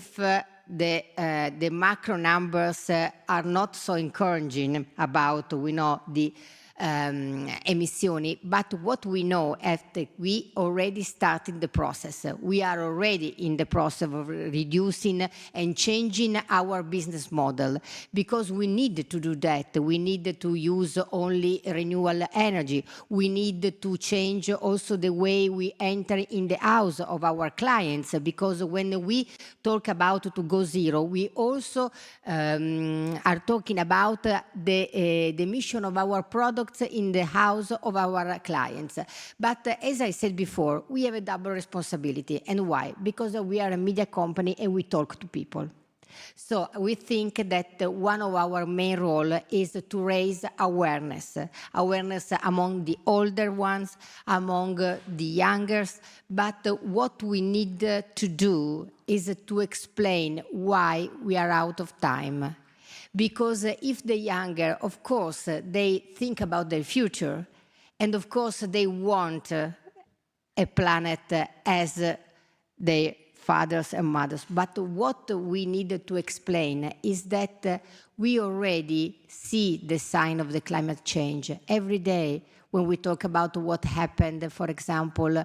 if the macro numbers are not so encouraging about, we know, the emissioni, but what we know is that we already started the process. We are already in the process of reducing and changing our business model, because we need to do that. We need to use only renewable energy. We need to change also the way we enter in the house of our clients, because when we talk about to go zero, we also are talking about the emission of our products in the house of our clients. But as I said before, we have a double responsibility. And why? Because we are a media company and we talk to people. So we think that one of our main role is to raise awareness among the older ones, among the youngers. But what we need to do is to explain why we are out of time. Because if the younger, of course, they think about their future, and of course they want a planet as their fathers and mothers. But what we need to explain is that we already see the sign of the climate change every day when we talk about what happened, for example,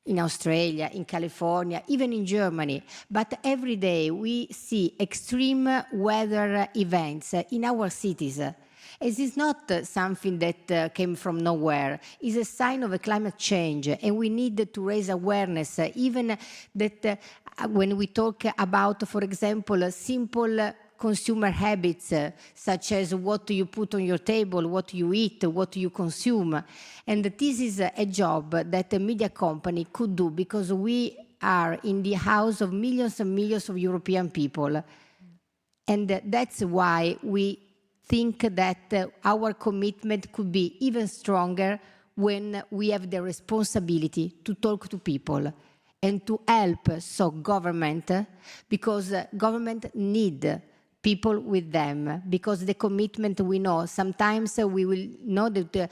in Australia, in California, even in Germany. But every day we see extreme weather events in our cities. It is not something that came from nowhere. It's a sign of a climate change, and we need to raise awareness, even that when we talk about, for example, simple consumer habits, such as what you put on your table, what you eat, what you consume. And this is a job that a media company could do, because we are in the house of millions and millions of European people. And that's why we think that our commitment could be even stronger when we have the responsibility to talk to people and to help government, because government need people with them, because the commitment we know, sometimes we will know that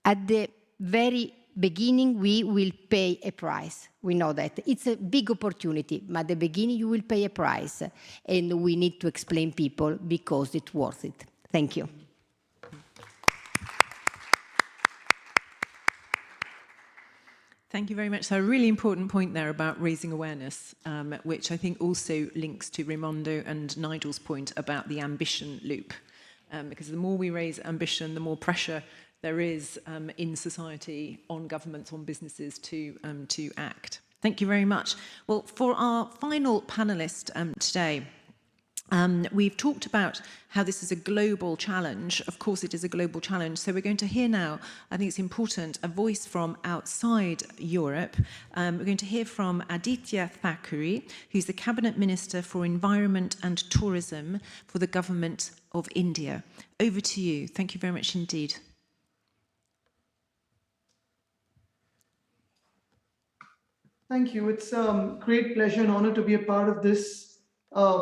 at the very beginning we will pay a price. We know that. It's a big opportunity, but at the beginning you will pay a price, and we need to explain people because it's worth it. Thank you. Thank you very much. So a really important point there about raising awareness, which I think also links to Raimondo and Nigel's point about the ambition loop. Because the more we raise ambition, the more pressure there is in society on governments, on businesses to act. Thank you very much. Well, for our final panelist today, we've talked about how this is a global challenge. Of course, it is a global challenge. So we're going to hear now, I think it's important, a voice from outside Europe. We're going to hear from Aditya Thackeray, who's the Cabinet Minister for Environment and Tourism for the Government of India. Over to you. Thank you very much indeed. Thank you. It's a great pleasure and honor to be a part of this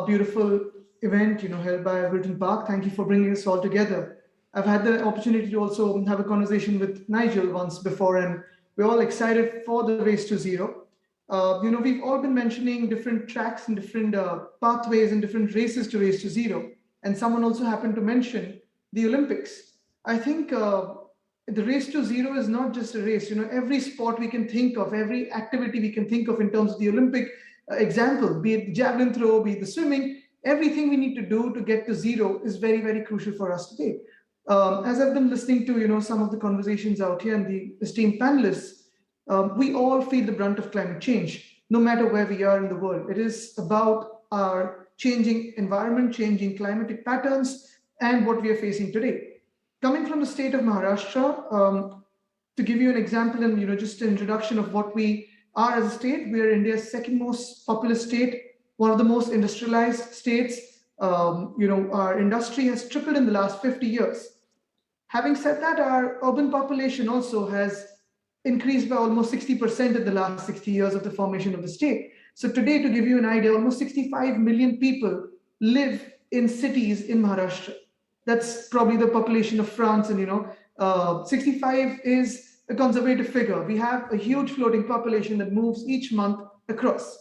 beautiful event, held by Wilton Park. Thank you for bringing us all together. I've had the opportunity to also have a conversation with Nigel once before, and we're all excited for the Race to Zero. We've all been mentioning different tracks and different pathways and different races to Race to Zero. And someone also happened to mention the Olympics. I think the Race to Zero is not just a race. Every sport we can think of, every activity we can think of in terms of the Olympic example, be it the javelin throw, be it the swimming, everything we need to do to get to zero is very, very crucial for us today. As I've been listening to some of the conversations out here and the esteemed panelists, we all feel the brunt of climate change, no matter where we are in the world. It is about our changing environment, changing climatic patterns, and what we are facing today. Coming from the state of Maharashtra, to give you an example and just an introduction of what we are as a state, we are India's second most populous state, one of the most industrialized states. Our industry has tripled in the last 50 years. Having said that, our urban population also has increased by almost 60% in the last 60 years of the formation of the state. So today, to give you an idea, almost 65 million people live in cities in Maharashtra. That's probably the population of France, and 65 is a conservative figure. We have a huge floating population that moves each month across.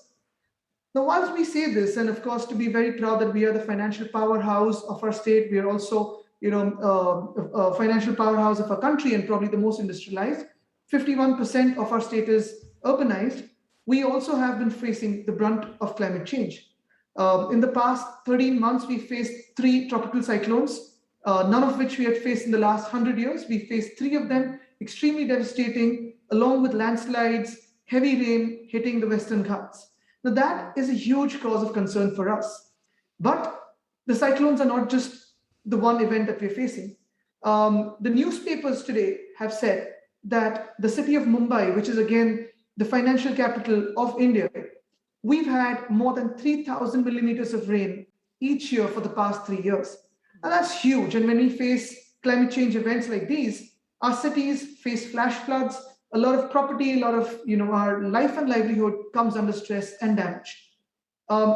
Now, whilst we say this, and of course, to be very proud that we are the financial powerhouse of our state, we are also, a financial powerhouse of our country and probably the most industrialized. 51% of our state is urbanized. We also have been facing the brunt of climate change. In the past 13 months, we faced 3 tropical cyclones, none of which we had faced in the last 100 years. We faced 3 of them, extremely devastating, along with landslides, heavy rain hitting the Western Ghats. Now, that is a huge cause of concern for us. But the cyclones are not just the one event that we're facing. The newspapers today have said that the city of Mumbai, which is again the financial capital of India, we've had more than 3,000 millimeters of rain each year for the past 3 years. And that's huge. And when we face climate change events like these, our cities face flash floods, a lot of property, a lot of our life and livelihood comes under stress and damage.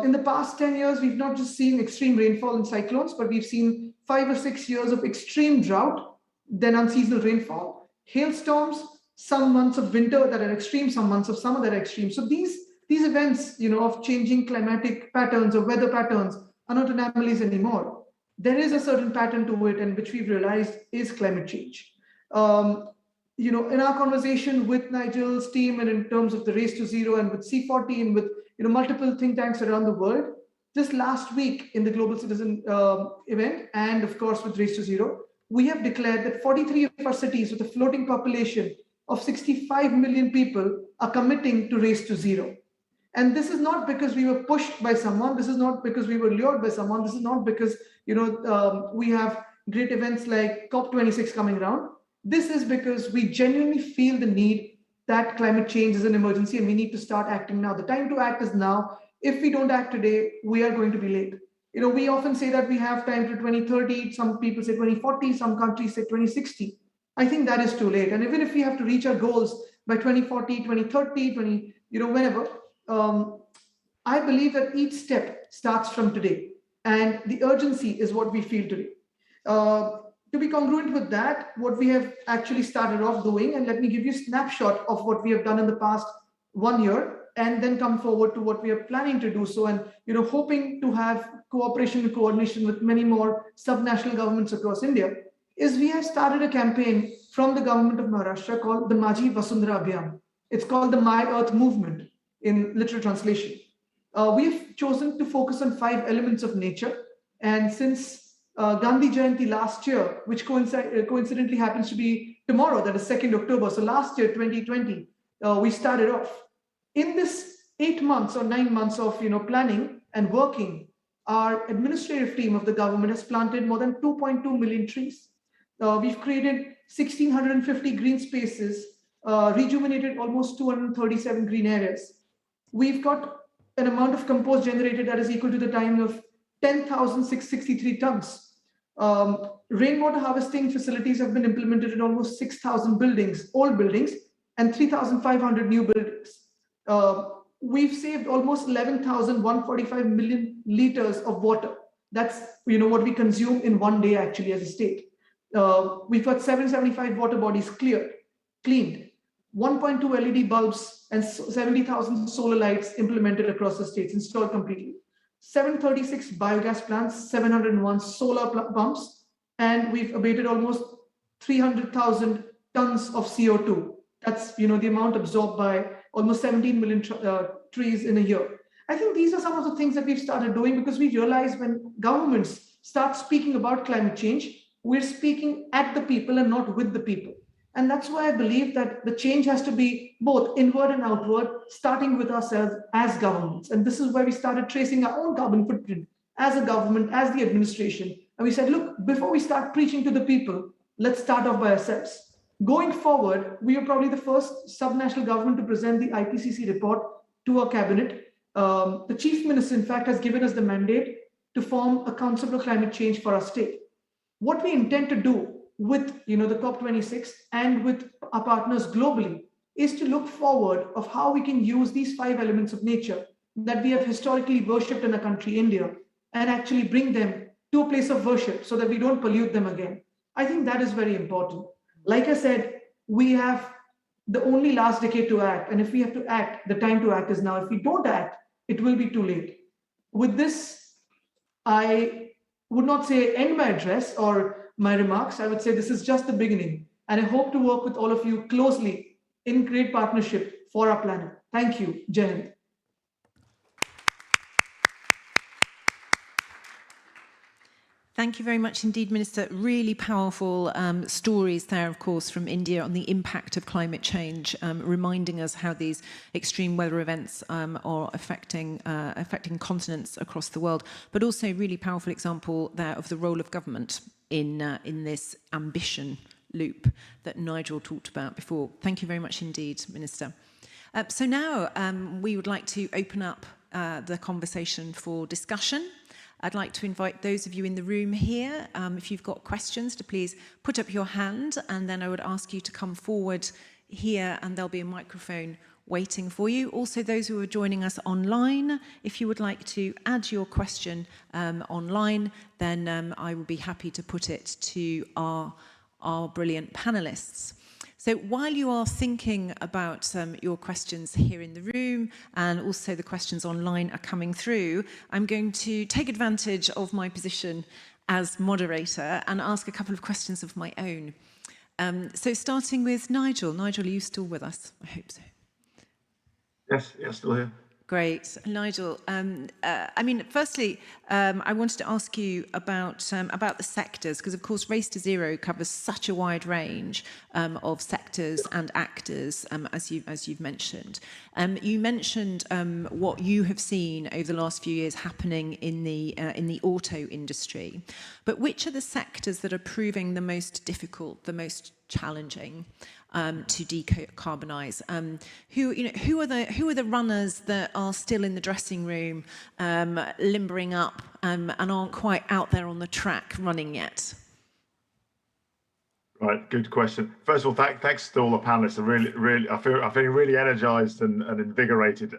In the past 10 years, we've not just seen extreme rainfall and cyclones, but we've seen 5 or 6 years of extreme drought, then unseasonal rainfall, hailstorms, some months of winter that are extreme, some months of summer that are extreme. So these events, of changing climatic patterns or weather patterns are not anomalies anymore. There is a certain pattern to it, and which we've realized is climate change. In our conversation with Nigel's team and in terms of the Race to Zero and with C40 and with multiple think tanks around the world, just last week in the Global Citizen event and of course with Race to Zero, we have declared that 43 of our cities with a floating population of 65 million people are committing to Race to Zero. And this is not because we were pushed by someone. This is not because we were lured by someone. This is not because we have great events like COP26 coming around. This is because we genuinely feel the need that climate change is an emergency and we need to start acting now. The time to act is now. If we don't act today, we are going to be late. We often say that we have time to 2030. Some people say 2040. Some countries say 2060. I think that is too late. And even if we have to reach our goals by 2040, 2030, whenever, I believe that each step starts from today. And the urgency is what we feel today. To be congruent with that, what we have actually started off doing, and let me give you a snapshot of what we have done in the past 1 year, and then come forward to what we are planning to do so, and hoping to have cooperation and coordination with many more subnational governments across India, is we have started a campaign from the government of Maharashtra called the Majhi Vasundhara Abhiyan. It's called the My Earth Movement in literal translation. We've chosen to focus on 5 elements of nature, and since Gandhi Jayanti last year, which coincidentally happens to be tomorrow, that is 2nd October. So last year, 2020, we started off. In this 8 months or 9 months of planning and working, our administrative team of the government has planted more than 2.2 million trees. We've created 1,650 green spaces, rejuvenated almost 237 green areas. We've got an amount of compost generated that is equal to the time of 10,663 tons. Rainwater harvesting facilities have been implemented in almost 6,000 buildings, old buildings, and 3,500 new buildings. We've saved almost 11,145 million liters of water. That's what we consume in 1 day actually as a state. We've got 775 water bodies cleaned, 1.2 LED bulbs and 70,000 solar lights implemented across the states, installed completely. 736 biogas plants, 701 solar pumps, and we've abated almost 300,000 tons of CO2. That's the amount absorbed by almost 17 million trees in a year. I think these are some of the things that we've started doing because we realize when governments start speaking about climate change, we're speaking at the people and not with the people. And that's why I believe that the change has to be both inward and outward, starting with ourselves as governments. And this is where we started tracing our own carbon footprint as a government, as the administration. And we said, look, before we start preaching to the people, let's start off by ourselves. Going forward, we are probably the first subnational government to present the IPCC report to our cabinet. The chief minister, in fact, has given us the mandate to form a council for climate change for our state. What we intend to do with the COP26 and with our partners globally is to look forward of how we can use these 5 elements of nature that we have historically worshipped in our country, India, and actually bring them to a place of worship so that we don't pollute them again. I think that is very important. Like I said, we have the only last decade to act. And if we have to act, the time to act is now. If we don't act, it will be too late. With this, I would not say end my address or my remarks. I would say this is just the beginning. And I hope to work with all of you closely in great partnership for our planet. Thank you. Jai Hind. Thank you very much indeed, Minister. Really powerful stories there, of course, from India on the impact of climate change, reminding us how these extreme weather events are affecting continents across the world. But also really powerful example there of the role of government in this ambition loop that Nigel talked about before. Thank you very much indeed, Minister. So now we would like to open up the conversation for discussion. I'd like to invite those of you in the room here, if you've got questions, to please put up your hand, and then I would ask you to come forward here and there'll be a microphone waiting for you. Also, those who are joining us online, if you would like to add your question online, then I will be happy to put it to our brilliant panelists. So while you are thinking about your questions here in the room, and also the questions online are coming through, I'm going to take advantage of my position as moderator and ask a couple of questions of my own. So starting with Nigel. Nigel, are you still with us? I hope so. Yes, still here. Great. Nigel, I mean, firstly, I wanted to ask you about the sectors, because of course Race to Zero covers such a wide range of sectors and actors, as you've mentioned. You mentioned what you have seen over the last few years happening in the auto industry, but which are the sectors that are proving the most difficult, the most challenging to decarbonise? Who are the runners that are still in the dressing room, limbering up, and aren't quite out there on the track running yet? Right, good question. First of all, thanks to all the panelists. I'm feeling really energised and invigorated.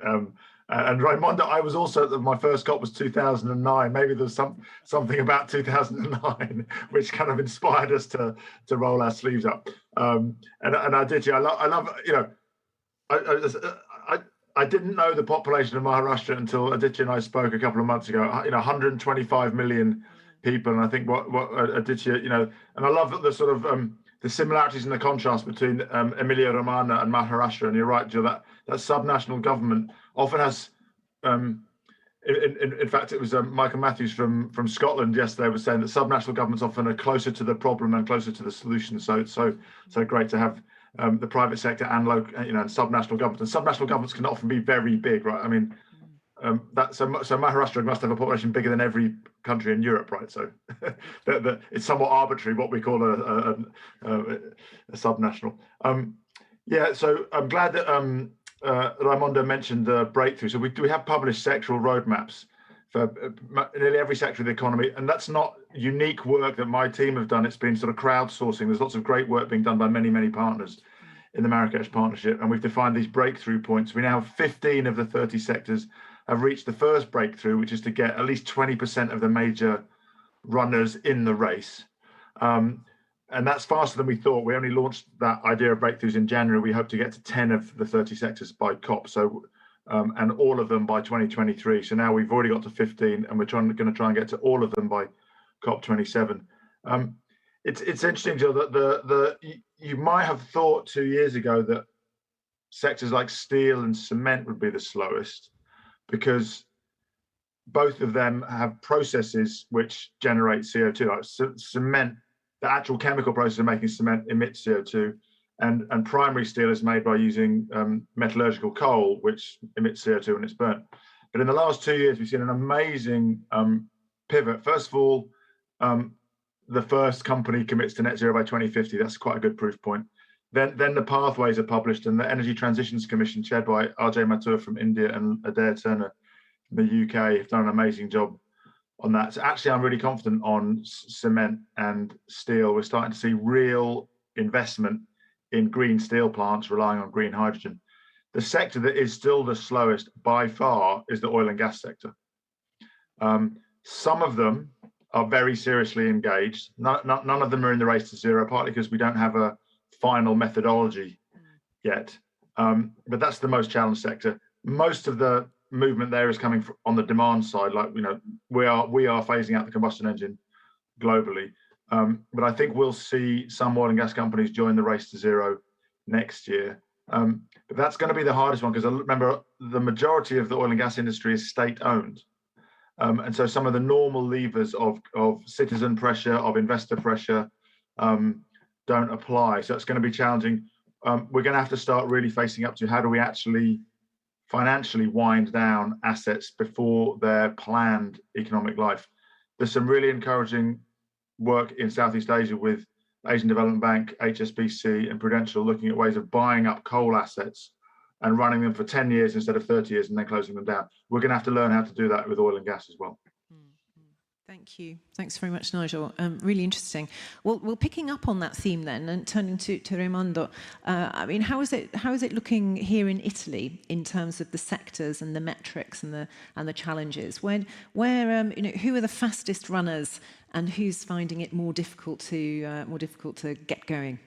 And Raimondo, I was also my first COP was 2009. Maybe there's something about 2009 which kind of inspired us to roll our sleeves up. And Aditya, I love I didn't know the population of Maharashtra until Aditya and I spoke a couple of months ago. 125 million people, and I think what Aditya, and I love the sort of the similarities and the contrast between Emilia-Romagna and Maharashtra. And you're right, Jill, that subnational government often has. In fact, it was Michael Matthews from Scotland yesterday was saying that subnational governments often are closer to the problem and closer to the solution. So it's so great to have the private sector and local, and subnational governments. And subnational governments can often be very big, right? I mean, so Maharashtra must have a population bigger than every country in Europe, right? So it's somewhat arbitrary what we call a subnational. So I'm glad that Raimondo mentioned the breakthrough. So we have published sectoral roadmaps for nearly every sector of the economy, and that's not unique work that my team have done. It's been sort of crowdsourcing. There's lots of great work being done by many partners in the Marrakesh Partnership, and we've defined these breakthrough points. We now have 15 of the 30 sectors have reached the first breakthrough, which is to get at least 20% of the major runners in the race. And that's faster than we thought. We only launched that idea of breakthroughs in January. We hope to get to 10 of the 30 sectors by COP. So, and all of them by 2023. So now we've already got to 15, and we're going to try and get to all of them by COP 27. It's interesting, Jill, that you might have thought 2 years ago that sectors like steel and cement would be the slowest, because both of them have processes which generate CO2. Like cement, the actual chemical process of making cement emits CO2, and primary steel is made by using metallurgical coal, which emits CO2 when it's burnt. But in the last 2 years, we've seen an amazing pivot. First of all, the first company commits to net zero by 2050. That's quite a good proof point. Then the pathways are published, and the Energy Transitions Commission, chaired by Ajay Mathur from India and Adair Turner from the UK, have done an amazing job on that. So actually, I'm really confident on cement and steel. We're starting to see real investment in green steel plants relying on green hydrogen. The sector that is still the slowest by far is the oil and gas sector. Some of them are very seriously engaged. None of them are in the race to zero, partly because we don't have a final methodology yet. But that's the most challenged sector. Most of the movement there is coming on the demand side. Like, you know, we are phasing out the combustion engine globally. But I think we'll see some oil and gas companies join the race to zero next year. But that's going to be the hardest one, because remember, the majority of the oil and gas industry is state-owned. And so some of the normal levers of citizen pressure, of investor pressure, don't apply. So it's going to be challenging. We're going to have to start really facing up to how do we actually financially wind down assets before their planned economic life. There's some really encouraging work in Southeast Asia with Asian Development Bank, HSBC, and Prudential, looking at ways of buying up coal assets and running them for 10 years instead of 30 years and then closing them down. We're going to have to learn how to do that with oil and gas as well. Thank you. Thanks very much, Nigel. Really interesting. Well, picking up on that theme then, and turning to Raimondo, I mean, how is it looking here in Italy in terms of the sectors and the metrics and the challenges? Where you know, who are the fastest runners, and who's finding it more difficult to get going?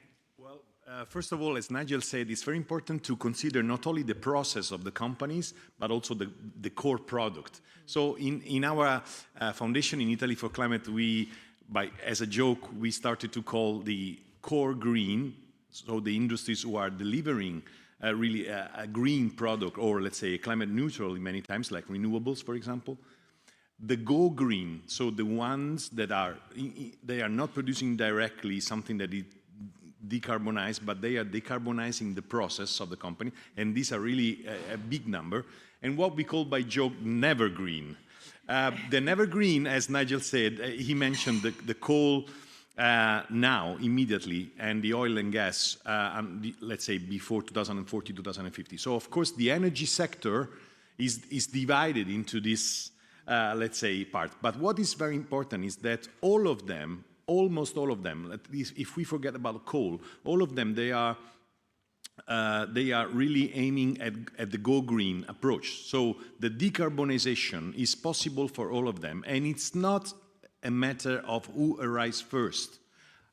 First of all, as Nigel said, it's very important to consider not only the process of the companies, but also the core product. So in our foundation in Italy for Climate, as a joke, we started to call the core green, so the industries who are delivering really a green product, or let's say climate neutral many times, like renewables, for example. The go green, so the ones that they are not producing directly something that is decarbonized, but they are decarbonizing the process of the company, and these are really a big number. And what we call by joke never green. The never green, as Nigel said, he mentioned the coal now, immediately, and the oil and gas, let's say before 2040, 2050. So of course the energy sector is divided into this, let's say, part. But what is very important is that all of them, almost all of them, at least if we forget about coal, all of them, they are really aiming at the go green approach. So the decarbonization is possible for all of them, and it's not a matter of who arrives first.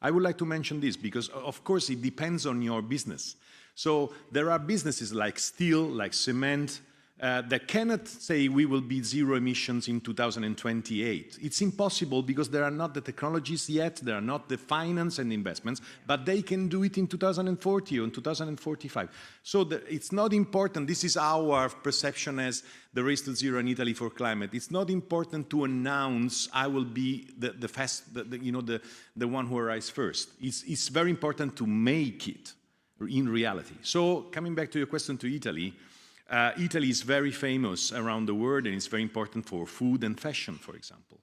I would like to mention this because, of course, it depends on your business. So there are businesses like steel, like cement, that cannot say we will be zero emissions in 2028. It's impossible because there are not the technologies yet, there are not the finance and investments, but they can do it in 2040 or in 2045. So it's not important. This is our perception as the Race to Zero in Italy for Climate. It's not important to announce I will be the one who arrives first. It's very important to make it in reality. So coming back to your question to Italy, Italy is very famous around the world, and it's very important for food and fashion, for example.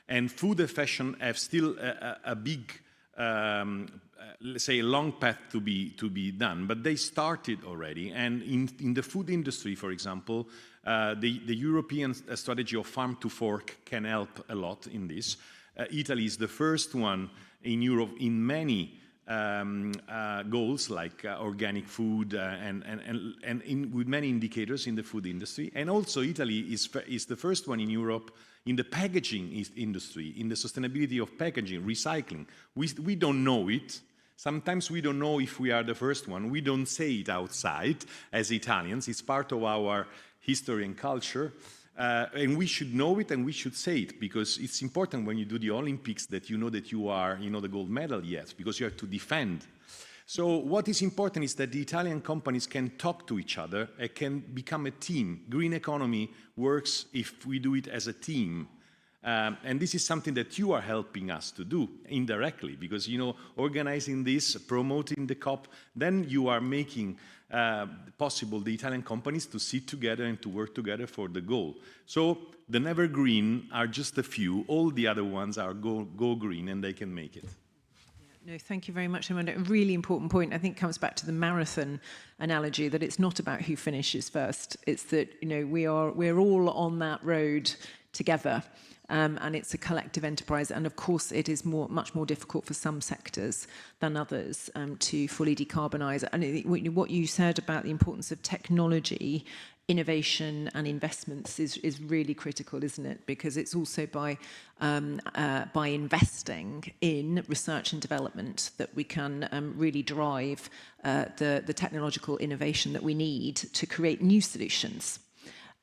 And food and fashion have still a big, let's say, a long path to be done, but they started already. And in the food industry, for example, the European strategy of farm to fork can help a lot in this. Italy is the first one in Europe in many goals like organic food and with many indicators in the food industry. And also Italy is the first one in Europe in the packaging industry, in the sustainability of packaging, recycling. We don't know it. Sometimes we don't know if we are the first one. We don't say it outside as Italians. It's part of our history and culture. And we should know it and we should say it, because it's important when you do the Olympics that you know that you are, the gold medal yet, because you have to defend. So what is important is that the Italian companies can talk to each other and can become a team. Green economy works if we do it as a team. And this is something that you are helping us to do indirectly, because, organizing this, promoting the COP, then you are making possible the Italian companies to sit together and to work together for the goal. So the never green are just a few. All the other ones are go green, and they can make it. No, thank you very much, Raimondo. A really important point, I think, comes back to the marathon analogy, that it's not about who finishes first. It's that, we're all on that road together. And it's a collective enterprise. And of course, it is much more difficult for some sectors than others to fully decarbonise. And what you said about the importance of technology, innovation and investments is really critical, isn't it? Because it's also by investing in research and development that we can really drive the technological innovation that we need to create new solutions.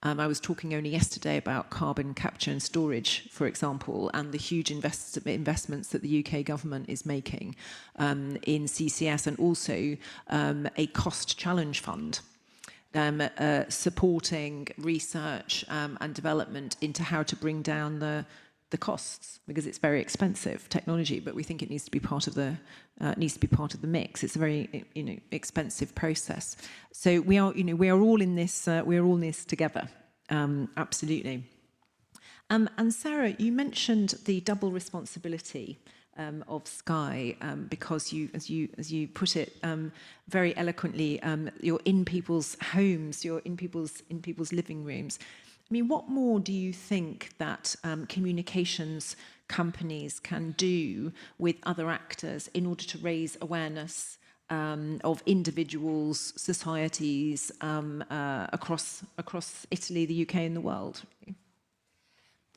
I was talking only yesterday about carbon capture and storage, for example, and the huge investments that the UK government is making in CCS, and also a cost challenge fund supporting research and development into how to bring down the costs, because it's very expensive technology, but we think it needs to be part of the mix. It's a very expensive process. So we are all in this together, absolutely. And Sarah, you mentioned the double responsibility of Sky, because as you put it very eloquently, you're in people's homes, you're in people's living rooms. I mean, what more do you think that communications companies can do with other actors in order to raise awareness of individuals, societies across Italy, the UK, and the world?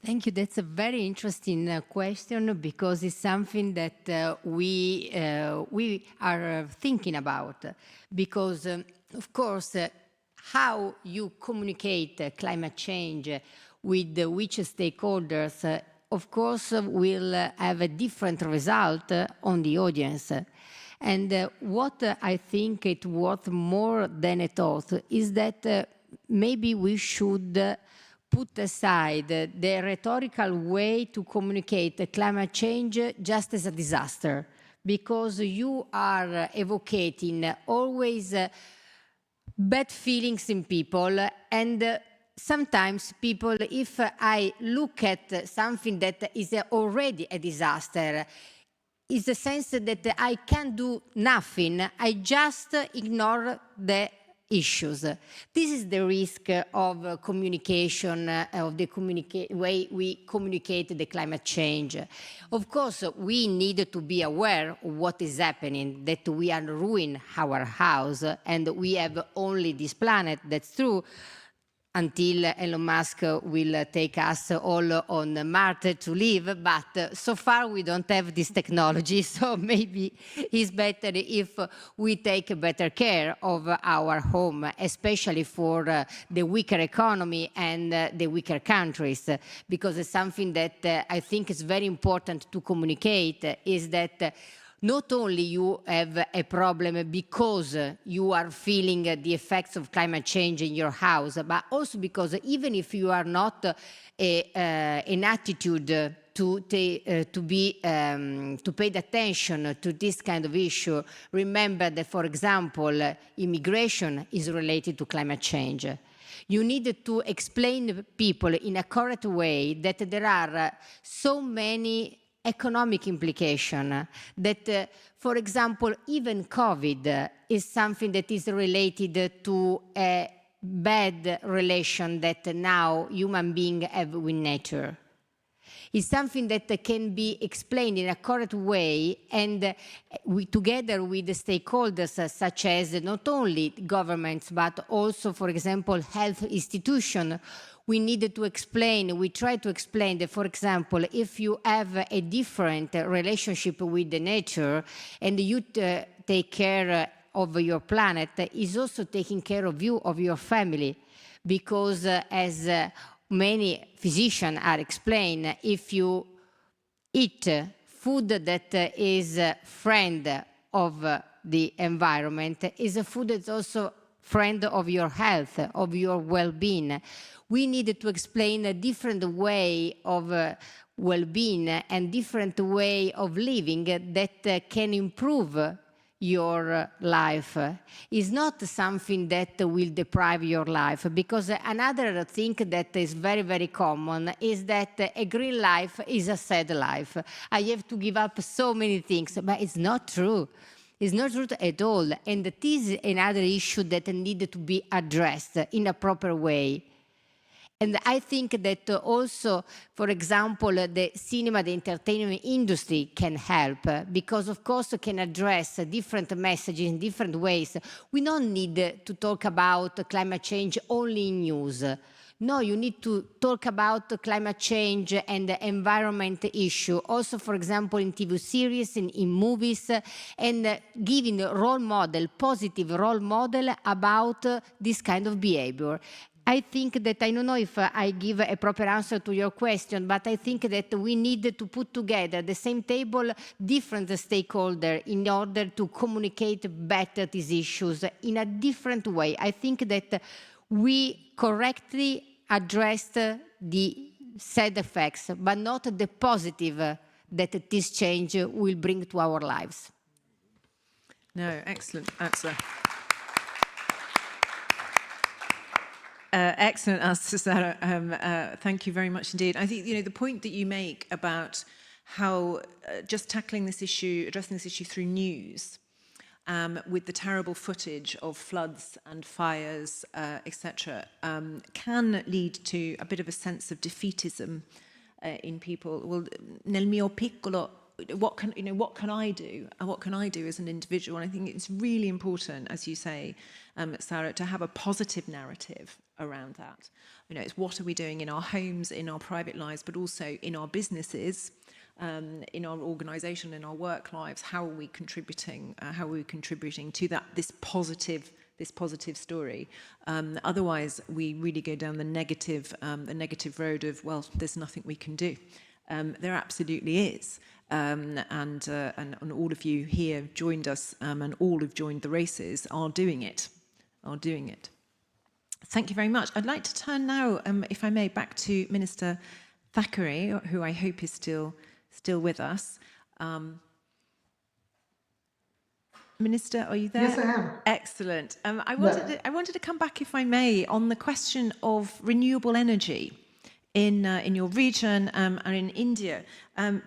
Thank you. That's a very interesting question, because it's something that we are thinking about. Because, of course, how you communicate climate change with which stakeholders, of course, will have a different result on the audience. And what I think it's worth more than a thought is that maybe we should put aside the rhetorical way to communicate climate change just as a disaster, because you are evoking always bad feelings in people, and sometimes people, if I look at something that is already a disaster, is the sense that I can't do nothing, I just ignore the issues. This is the risk of communication, of the way we communicate the climate change. Of course, we need to be aware of what is happening, that we are ruining our house, and we have only this planet. That's true, until Elon Musk will take us all on Mars to live, but so far we don't have this technology, so maybe it's better if we take better care of our home, especially for the weaker economy and the weaker countries, because it's something that I think is very important to communicate, is that not only you have a problem because you are feeling the effects of climate change in your house, but also because even if you are not an attitude to pay attention to this kind of issue, remember that, for example, immigration is related to climate change. You need to explain to people in a correct way that there are so many economic implication that, for example, even COVID is something that is related to a bad relation that now human beings have with nature. It's something that can be explained in a correct way, and we, together with the stakeholders such as not only governments but also, for example, health institutions, we needed to explain, we try to explain that, for example, if you have a different relationship with the nature and you take care of your planet, is also taking care of you, of your family. Because as many physicians are explained, if you eat food that is a friend of the environment, is a food that's also friend of your health, of your well-being. We needed to explain a different way of well-being and different way of living that can improve your life. Is not something that will deprive your life, because another thing that is very, very common is that a green life is a sad life. I have to give up so many things, but it's not true. It's not true at all. And this is another issue that needed to be addressed in a proper way. And I think that also, for example, the cinema, the entertainment industry can help, because of course it can address different messages in different ways. We don't need to talk about climate change only in news. No, you need to talk about climate change and the environment issue. Also, for example, in TV series, in movies, and giving a role model, positive role model about this kind of behavior. I think that, I don't know if I give a proper answer to your question, but I think that we need to put together the same table different stakeholders in order to communicate better these issues in a different way. I think that we correctly addressed the sad effects, but not the positive that this change will bring to our lives. No, excellent answer. Excellent answer, Sarah. Thank you very much indeed. I think, the point that you make about how just tackling this issue, addressing this issue through news, with the terrible footage of floods and fires, etc., can lead to a bit of a sense of defeatism in people. Well, nel mio piccolo, what can I do? What can I do as an individual? And I think it's really important, as you say, Sarah, to have a positive narrative around that. It's what are we doing in our homes, in our private lives, but also in our businesses, in our organisation, in our work lives. How are we contributing? How are we contributing to this positive story? Otherwise, we really go down the negative road of, well, there's nothing we can do. There absolutely is. And all of you here joined us, and all who've joined the races are doing it. Thank you very much. I'd like to turn now, if I may, back to Minister Thackeray, who I hope is still with us. Minister, are you there? Yes, I am. Excellent. I wanted to come back, if I may, on the question of renewable energy in your region and in India,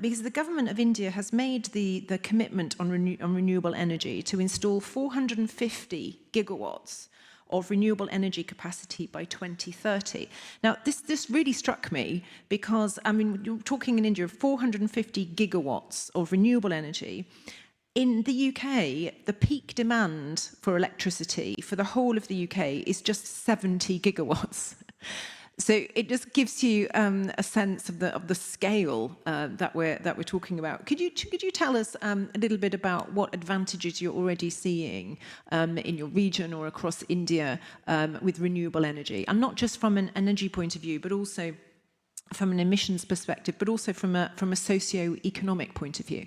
because the government of India has made the commitment on renewable energy to install 450 gigawatts of renewable energy capacity by 2030. Now, this really struck me because, you're talking in India of 450 gigawatts of renewable energy. In the UK, the peak demand for electricity for the whole of the UK is just 70 gigawatts. So it just gives you a sense of the scale that we're talking about. Could you tell us a little bit about what advantages you're already seeing in your region or across India with renewable energy, and not just from an energy point of view, but also from an emissions perspective, but also from a socio-economic point of view?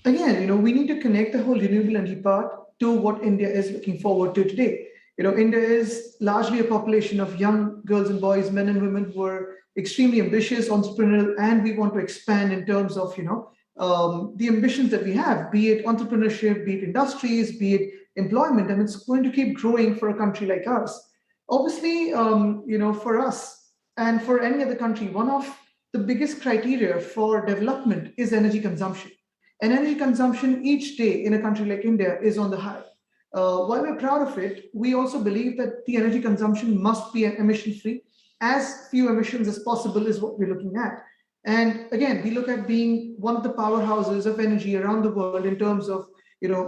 Again, we need to connect the whole renewable energy part to what India is looking forward to today. India is largely a population of young girls and boys, men and women who are extremely ambitious, entrepreneurial, and we want to expand in terms of, the ambitions that we have, be it entrepreneurship, be it industries, be it employment, and it's going to keep growing for a country like ours. Obviously, for us and for any other country, one of the biggest criteria for development is energy consumption. And energy consumption each day in a country like India is on the high. While we're proud of it, we also believe that the energy consumption must be emission-free. As few emissions as possible is what we're looking at. And again, we look at being one of the powerhouses of energy around the world in terms of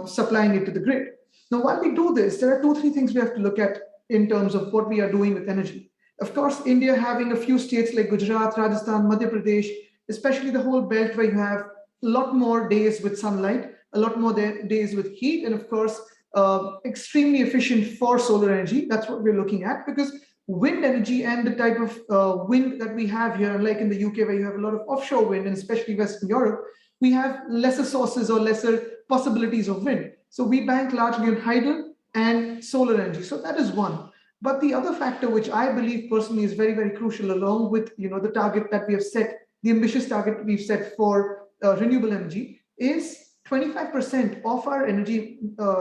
supplying it to the grid. Now, while we do this, there are 2-3 things we have to look at in terms of what we are doing with energy. Of course, India having a few states like Gujarat, Rajasthan, Madhya Pradesh, especially the whole belt where you have a lot more days with sunlight, a lot more days with heat, and of course, extremely efficient for solar energy. That's what we're looking at, because wind energy and the type of wind that we have here, unlike in the UK where you have a lot of offshore wind, and especially Western Europe, we have lesser sources or lesser possibilities of wind. So we bank largely on hydro and solar energy. So that is one. But the other factor, which I believe personally is very, very crucial, along with the target that we have set, the ambitious target we've set for renewable energy, is 25% of our energy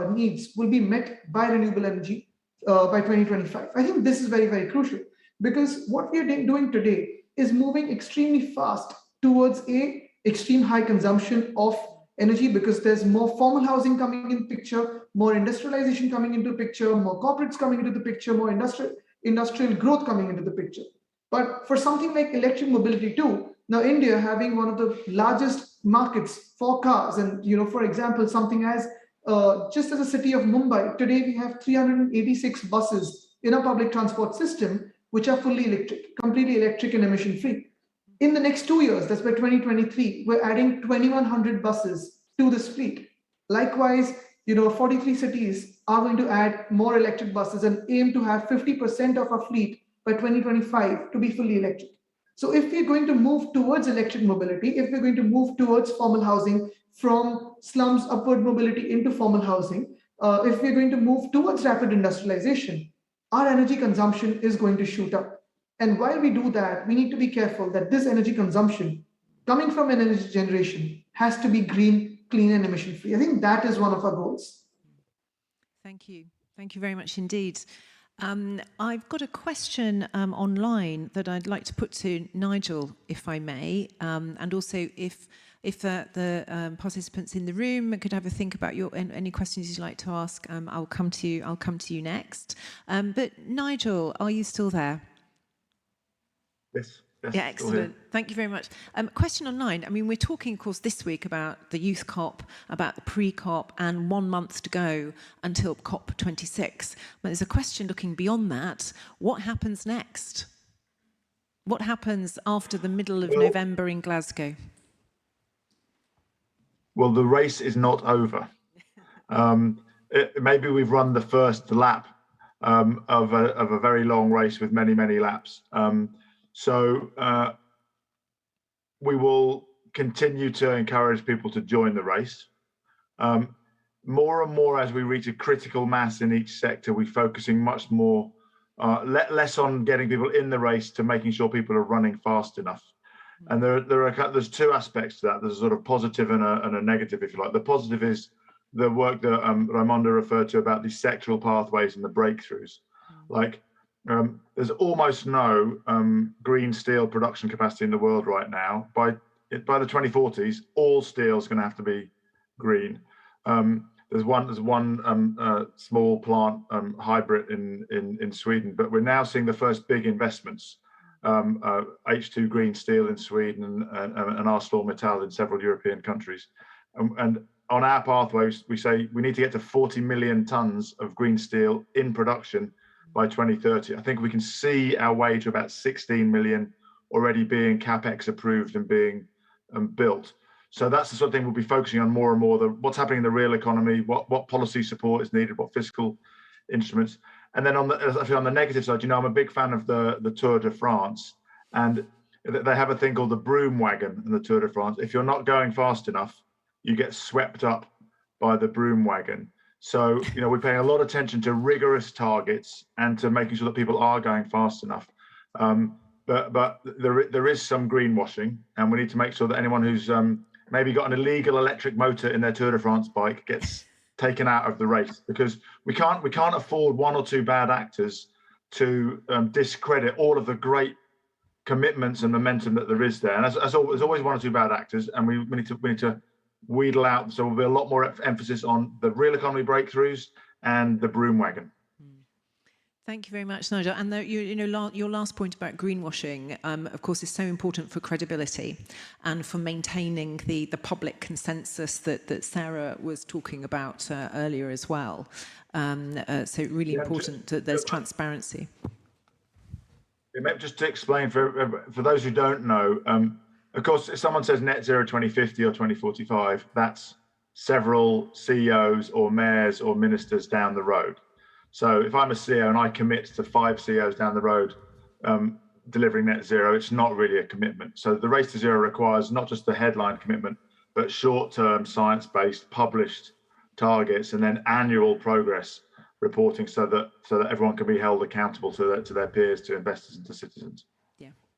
needs will be met by renewable energy by 2025. I think this is very, very crucial, because what we are doing today is moving extremely fast towards a extreme high consumption of energy, because there's more formal housing coming in the picture, more industrialization coming into the picture, more corporates coming into the picture, more industrial growth coming into the picture. But for something like electric mobility too, now India having one of the largest markets for cars, and for example, something as just as a city of Mumbai, today we have 386 buses in our public transport system, which are fully electric, completely electric and emission free. In the next 2 years, that's by 2023, we're adding 2,100 buses to this fleet. Likewise, 43 cities are going to add more electric buses and aim to have 50% of our fleet by 2025 to be fully electric. So if we're going to move towards electric mobility, if we're going to move towards formal housing from slums upward mobility into formal housing, if we're going to move towards rapid industrialization, our energy consumption is going to shoot up. And while we do that, we need to be careful that this energy consumption coming from an energy generation has to be green, clean, and emission free. I think that is one of our goals. Thank you. Thank you very much indeed. I've got a question online that I'd like to put to Nigel, if I may, and also if the participants in the room could have a think about any questions you'd like to ask. I'll come to you next. But Nigel, are you still there? Yes. Yeah, excellent. Thank you very much. Question online. I mean, we're talking, of course, this week about the Youth COP, about the pre-COP, and 1 month to go until COP26. But there's a question looking beyond that. What happens next? What happens after the middle of November in Glasgow? Well, the race is not over. Maybe we've run the first lap of a very long race with many, many laps. So we will continue to encourage people to join the race. More and more as we reach a critical mass in each sector, we're focusing much more, less on getting people in the race to making sure people are running fast enough. And there's two aspects to that. There's a sort of positive and a negative, if you like. The positive is the work that Raimondo referred to about these sectoral pathways and the breakthroughs. Like, there's almost no green steel production capacity in the world right now. By the 2040s, all steel is going to have to be green. There's one small plant hybrid in Sweden, but we're now seeing the first big investments. H2 Green Steel in Sweden and ArcelorMittal in several European countries. And on our pathways, we say we need to get to 40 million tons of green steel in production by 2030. I think we can see our way to about 16 million already being CapEx approved and being built. So that's the sort of thing we'll be focusing on more and more, what's happening in the real economy, what policy support is needed, what fiscal instruments. And then on the negative side, I'm a big fan of the Tour de France, and they have a thing called the broom wagon in the Tour de France. If you're not going fast enough, you get swept up by the broom wagon. So, we're paying a lot of attention to rigorous targets and to making sure that people are going fast enough. But there is some greenwashing, and we need to make sure that anyone who's maybe got an illegal electric motor in their Tour de France bike gets taken out of the race, because we can't afford one or two bad actors to discredit all of the great commitments and momentum that there is there. And there's always one or two bad actors, and we need to wheedle out. So there'll be a lot more emphasis on the real economy breakthroughs and the broom wagon. Thank you very much, Nigel. And your last point about greenwashing, of course, is so important for credibility and for maintaining the public consensus that Sarah was talking about earlier as well. So really important that there's transparency. Just to explain for those who don't know, of course, if someone says net zero 2050 or 2045, that's several CEOs or mayors or ministers down the road. So if I'm a CEO and I commit to 5 CEOs down the road delivering net zero, it's not really a commitment. So the race to zero requires not just the headline commitment, but short-term science-based published targets and then annual progress reporting so that everyone can be held accountable to their peers, to investors and to citizens.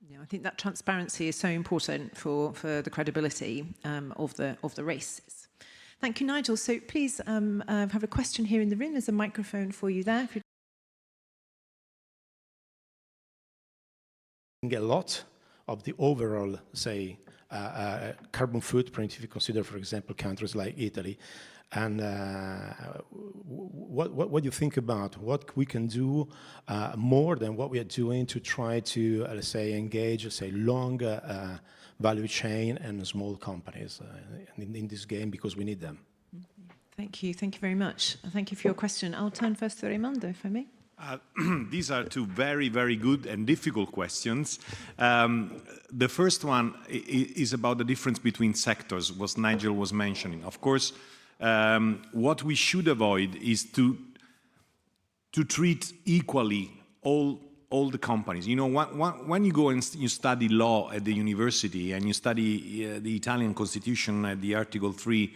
Yeah, I think that transparency is so important for the credibility of the races. Thank you, Nigel. So please have a question here in the room. There's a microphone for you there. A lot of the overall, say, carbon footprint, if you consider, for example, countries like Italy. And what do you think about what we can do more than what we are doing to try to, let's say, engage, say, longer value chain and small companies in this game, because we need them? Thank you. Thank you very much. Thank you for your question. I'll turn first to Raimondo, if I may. These are two very, very good and difficult questions. The first one is about the difference between sectors, what Nigel was mentioning. Of course, what we should avoid is to treat equally all the companies. You know, when you go and you study law at the university and you study the Italian Constitution at the Article 3,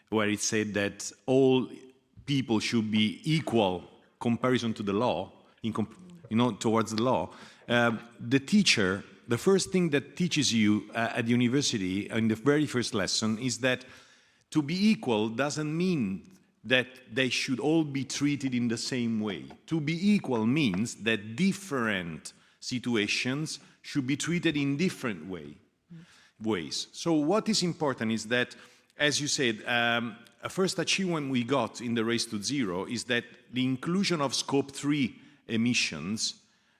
where it said that all people should be equal comparison to the law, towards the law, the teacher, the first thing that teaches you at university in the very first lesson is that to be equal doesn't mean that they should all be treated in the same way. To be equal means that different situations should be treated in different ways. So what is important is that, as you said, a first achievement we got in the Race to Zero is that the inclusion of Scope 3 emissions,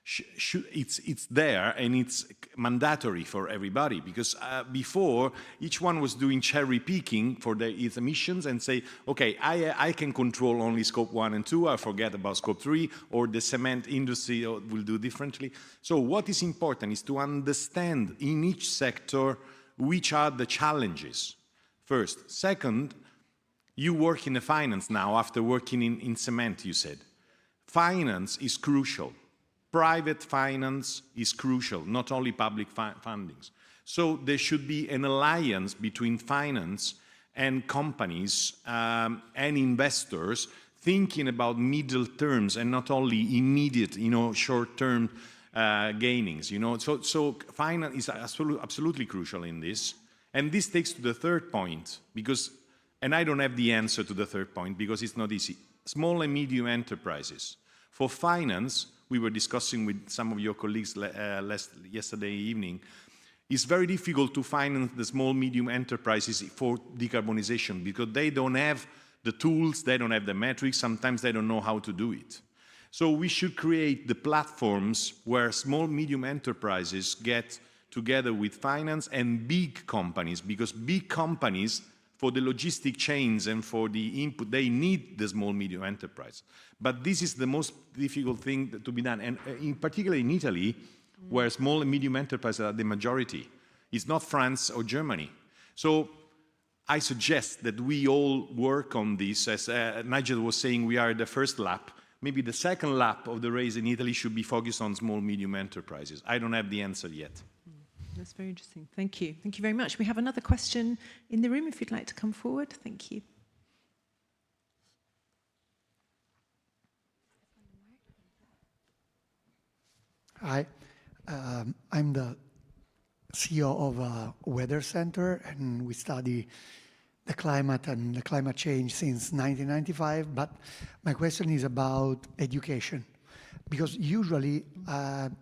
it's there and it's mandatory for everybody, because before each one was doing cherry picking for its emissions and say, okay, I can control only Scope 1 and 2, I forget about Scope 3, or the cement industry will do differently. So what is important is to understand in each sector which are the challenges, first. Second, you work in the finance now after working in cement, you said. Finance is crucial. Private finance is crucial, not only public fundings. So there should be an alliance between finance and companies and investors thinking about middle terms and not only immediate, short-term gainings. So finance is absolutely crucial in this. And this takes to the third point, and I don't have the answer to the third point because it's not easy. Small and medium enterprises. For finance, we were discussing with some of your colleagues yesterday evening, it's very difficult to finance the small, medium enterprises for decarbonization because they don't have the tools, they don't have the metrics, sometimes they don't know how to do it. So we should create the platforms where small, medium enterprises get together with finance and big companies, because big companies, for the logistic chains and for the input, they need the small, medium enterprise. But this is the most difficult thing to be done, and in particular in Italy, where small and medium enterprises are the majority. It's not France or Germany. So I suggest that we all work on this. As Nigel was saying, we are at the first lap. Maybe the second lap of the race in Italy should be focused on small, medium enterprises. I don't have the answer yet. That's very interesting. Thank you. Thank you very much. We have another question in the room if you'd like to come forward. Thank you. Hi, I'm the CEO of a weather center, and we study the climate and the climate change since 1995. But my question is about education, because usually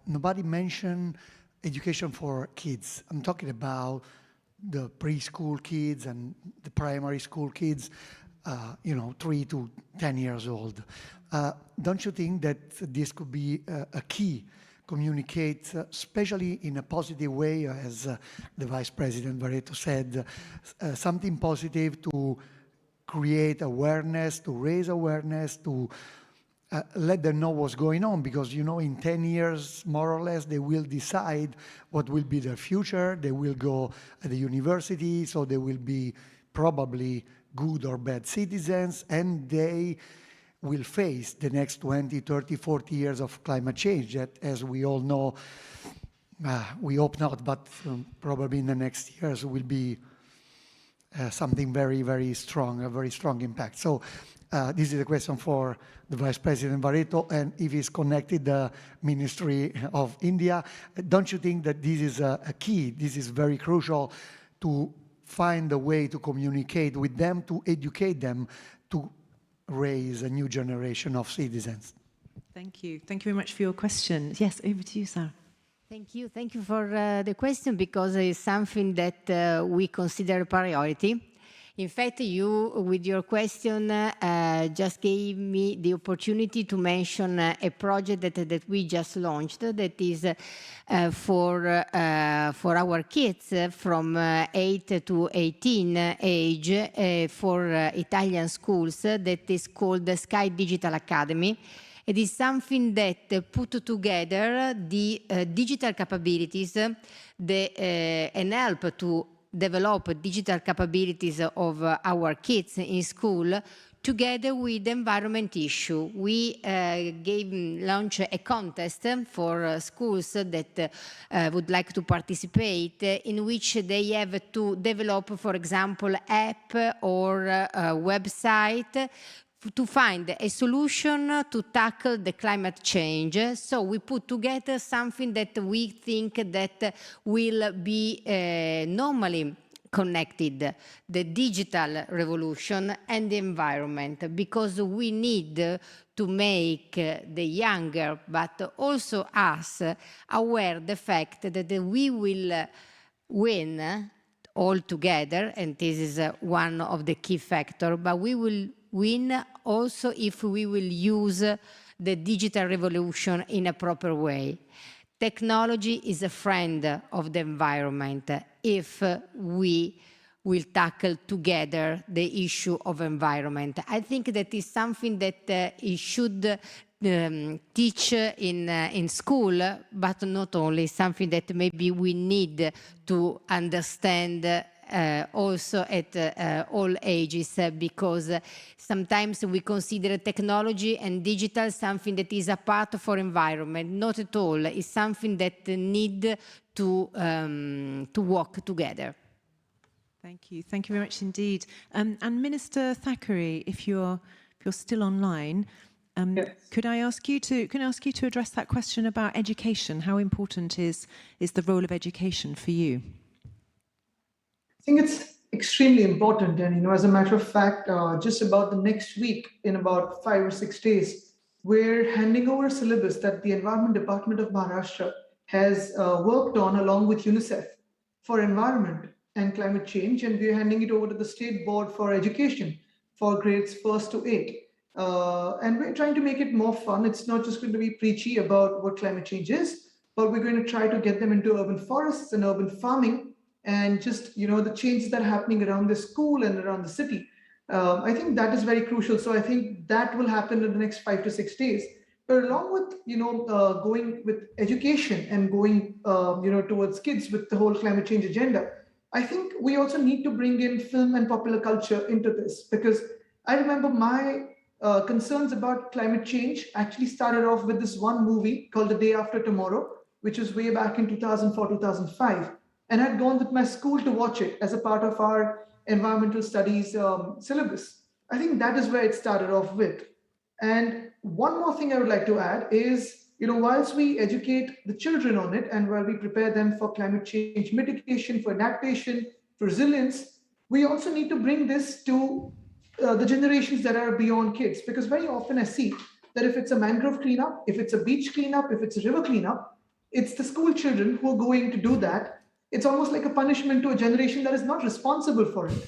nobody mentions education for kids. I'm talking about the preschool kids and the primary school kids, 3 to 10 years old. Don't you think that this could be a key? Communicate, especially in a positive way, as the Vice President Barreto said, something positive to create awareness, to raise awareness, to let them know what's going on, because, in 10 years, more or less, they will decide what will be their future. They will go at the university, so they will be probably good or bad citizens, and they will face the next 20, 30, 40 years of climate change that, as we all know, we hope not, but probably in the next years will be something very, very strong, a very strong impact. So this is a question for the Vice President Barreto, and if he's connected the Ministry of India, don't you think that this is a key, this is very crucial to find a way to communicate with them, to educate them, to raise a new generation of citizens? Thank you. Thank you very much for your question. Yes, over to you, Sarah. Thank you. Thank you for the question, because it's something that we consider a priority. In fact, you, with your question, just gave me the opportunity to mention a project that we just launched that is for our kids from 8 to 18 age for Italian schools, that is called the Sky Digital Academy. It is something that put together the digital capabilities and help to develop digital capabilities of our kids in school, together with the environment issue. We launched a contest for schools that would like to participate, in which they have to develop, for example, app or a website to find a solution to tackle the climate change. So we put together something that we think that will be normally connected, the digital revolution and the environment, because we need to make the younger, but also us, aware the fact that we will win all together, and this is one of the key factors, but we will win also if we will use the digital revolution in a proper way. Technology is a friend of the environment if we will tackle together the issue of environment. I think that is something that it should teach in school, but not only, something that maybe we need to understand also at all ages, because sometimes we consider technology and digital something that is a part for environment. Not at all. It's something that need to work together. Thank you. Thank you very much indeed. And Minister Thackeray, if you're still online, Yes. could I ask you to address that question about education? How important is the role of education for you? I think it's extremely important. And, as a matter of fact, just about the next week, in about 5 or 6 days, we're handing over a syllabus that the Environment Department of Maharashtra has worked on along with UNICEF for environment and climate change. And we're handing it over to the State Board for Education for grades 1st to 8. And we're trying to make it more fun. It's not just going to be preachy about what climate change is, but we're going to try to get them into urban forests and urban farming, and just, the changes that are happening around the school and around the city. I think that is very crucial. So I think that will happen in the next 5 to 6 days. But along with, going with education and going, towards kids with the whole climate change agenda, I think we also need to bring in film and popular culture into this, because I remember my concerns about climate change actually started off with this one movie called The Day After Tomorrow, which was way back in 2004, 2005. And I'd gone with my school to watch it as a part of our environmental studies syllabus. I think that is where it started off with. And one more thing I would like to add is, whilst we educate the children on it and while we prepare them for climate change mitigation, for adaptation, for resilience, we also need to bring this to the generations that are beyond kids. Because very often I see that if it's a mangrove cleanup, if it's a beach cleanup, if it's a river cleanup, it's the school children who are going to do that. It's almost like a punishment to a generation that is not responsible for it.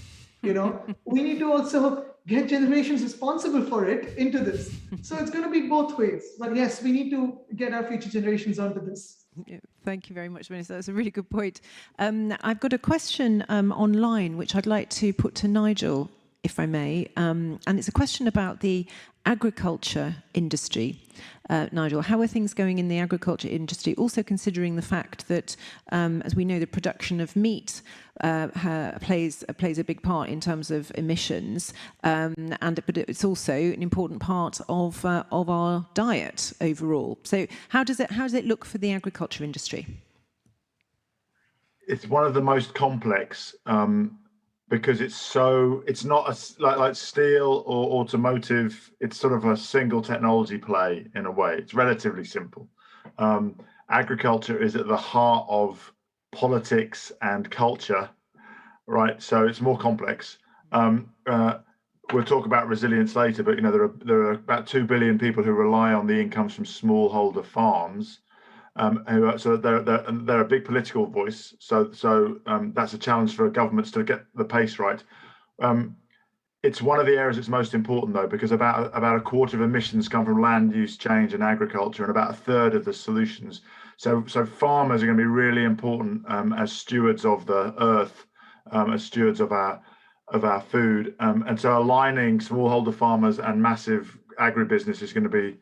We need to also get generations responsible for it into this. So it's going to be both ways. But yes, we need to get our future generations onto this. Yeah, thank you very much, Minister. That's a really good point. I've got a question online, which I'd like to put to Nigel, if I may. And it's a question about the agriculture industry. Nigel, how are things going in the agriculture industry? Also considering the fact that, as we know, the production of meat plays a big part in terms of emissions, but it's also an important part of our diet overall. So how does it look for the agriculture industry? It's one of the most complex. Because it's not like steel or automotive. It's sort of a single technology play in a way. It's relatively simple. Agriculture is at the heart of politics and culture, right? So it's more complex. We'll talk about resilience later, but there are about 2 billion people who rely on the incomes from smallholder farms. So they're a big political voice. So that's a challenge for governments to get the pace right. It's one of the areas that's most important, though, because about a quarter of emissions come from land use change and agriculture, and about a third of the solutions. So farmers are going to be really important as stewards of the earth, as stewards of our food, and so aligning smallholder farmers and massive agribusiness is going to be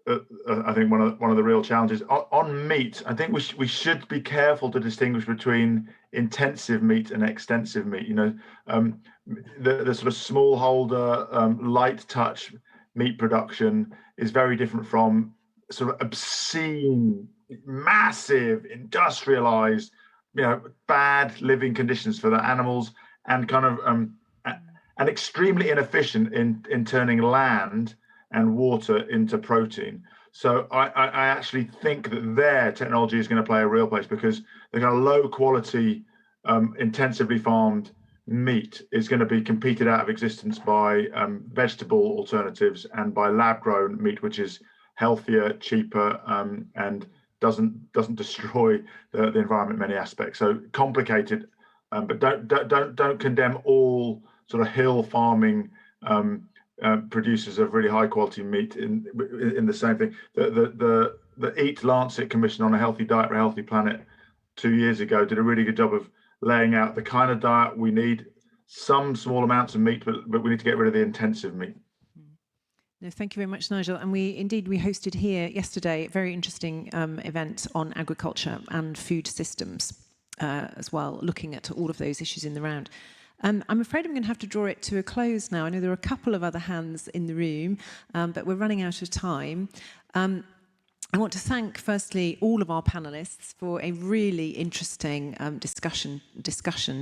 I think one of the real challenges on meat. I think we should be careful to distinguish between intensive meat and extensive meat. The sort of smallholder, light touch meat production is very different from sort of obscene, massive, industrialized, bad living conditions for the animals, and kind of and extremely inefficient in turning land and water into protein. So I actually think that their technology is going to play a real place, because the kind of low quality, intensively farmed meat is going to be competed out of existence by vegetable alternatives and by lab grown meat, which is healthier, cheaper, and doesn't destroy the environment in many aspects. So complicated, but don't condemn all sort of hill farming producers of really high quality meat in the same thing. The Eat Lancet Commission on a Healthy Diet for a Healthy Planet 2 years ago did a really good job of laying out the kind of diet we need. Some small amounts of meat, but we need to get rid of the intensive meat. No, thank you very much, Nigel. And we hosted here yesterday a very interesting event on agriculture and food systems as well, looking at all of those issues in the round. I'm afraid I'm going to have to draw it to a close now. I know there are a couple of other hands in the room, but we're running out of time. I want to thank, firstly, all of our panelists for a really interesting discussion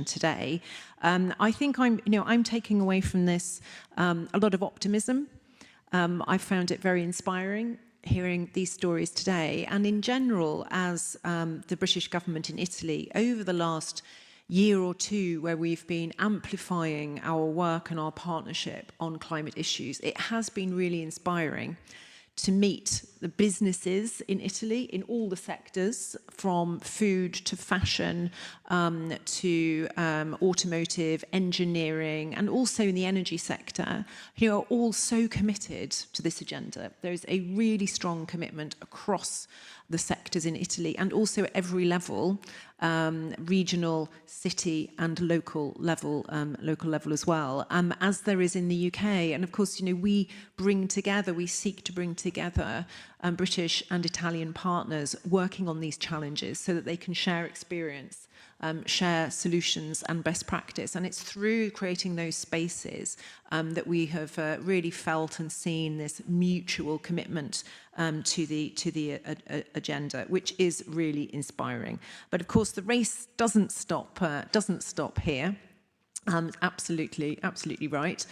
today. I think I'm taking away from this a lot of optimism. I found it very inspiring hearing these stories today. And in general, as the British government in Italy, over the last year or two, where we've been amplifying our work and our partnership on climate issues, it has been really inspiring to meet the businesses in Italy in all the sectors, from food to fashion to automotive, engineering, and also in the energy sector, who are all so committed to this agenda. There's a really strong commitment across the sectors in Italy, and also at every level, regional, city, and local level as well, as there is in the UK. And of course, we seek to bring together British and Italian partners working on these challenges so that they can share experience, share solutions and best practice. And it's through creating those spaces that we have really felt and seen this mutual commitment to the agenda, which is really inspiring. But of course, the race doesn't stop here. Absolutely right.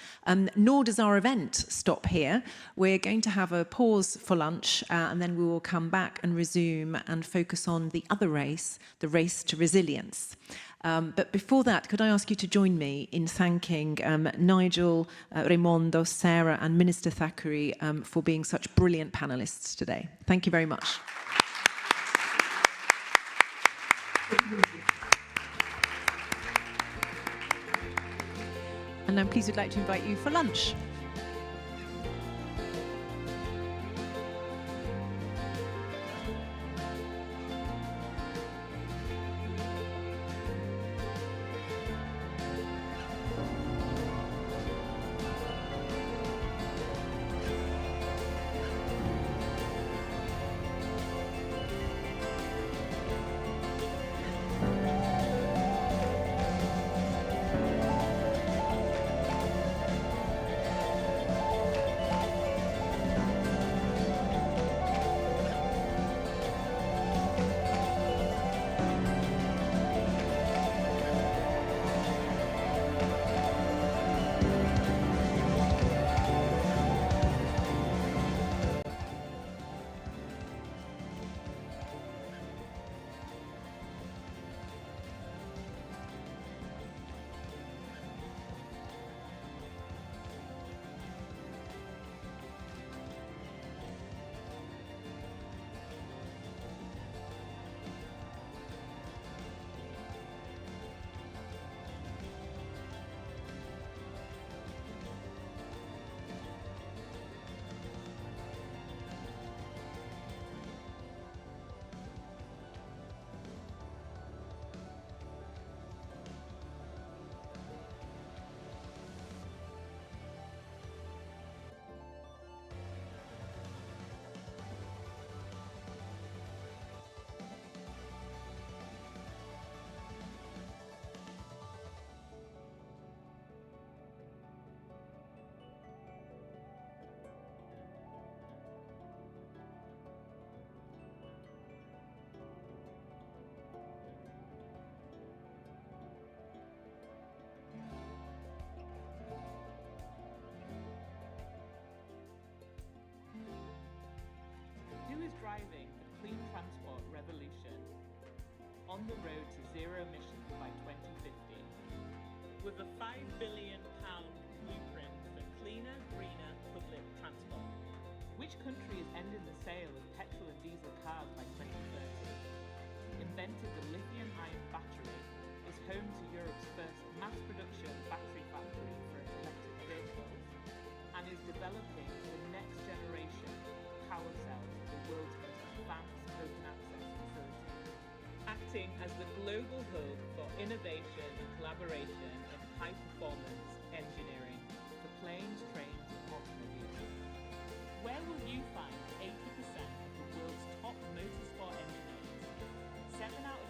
Nor does our event stop here. We're going to have a pause for lunch, and then we will come back and resume and focus on the other race, the race to resilience. But before that, could I ask you to join me in thanking Nigel, Raimondo, Sarah, and Minister Thackeray for being such brilliant panelists today. Thank you very much. And I'm pleased, would like to invite you for lunch. along the road to zero emissions by 2050. With a £5 billion blueprint for cleaner, greener public transport. Which country is ending the sale of petrol and diesel cars by 2030? Invented the lithium-ion battery, is home to Europe's first mass production battery factory for electric vehicles, and is developing the next generation power cells for the world's most advanced open access facility. Acting as the global hub for innovation and collaboration in high performance engineering for planes, trains, and automobiles. Where will you find 80% of the world's top motorsport engineers? 7 out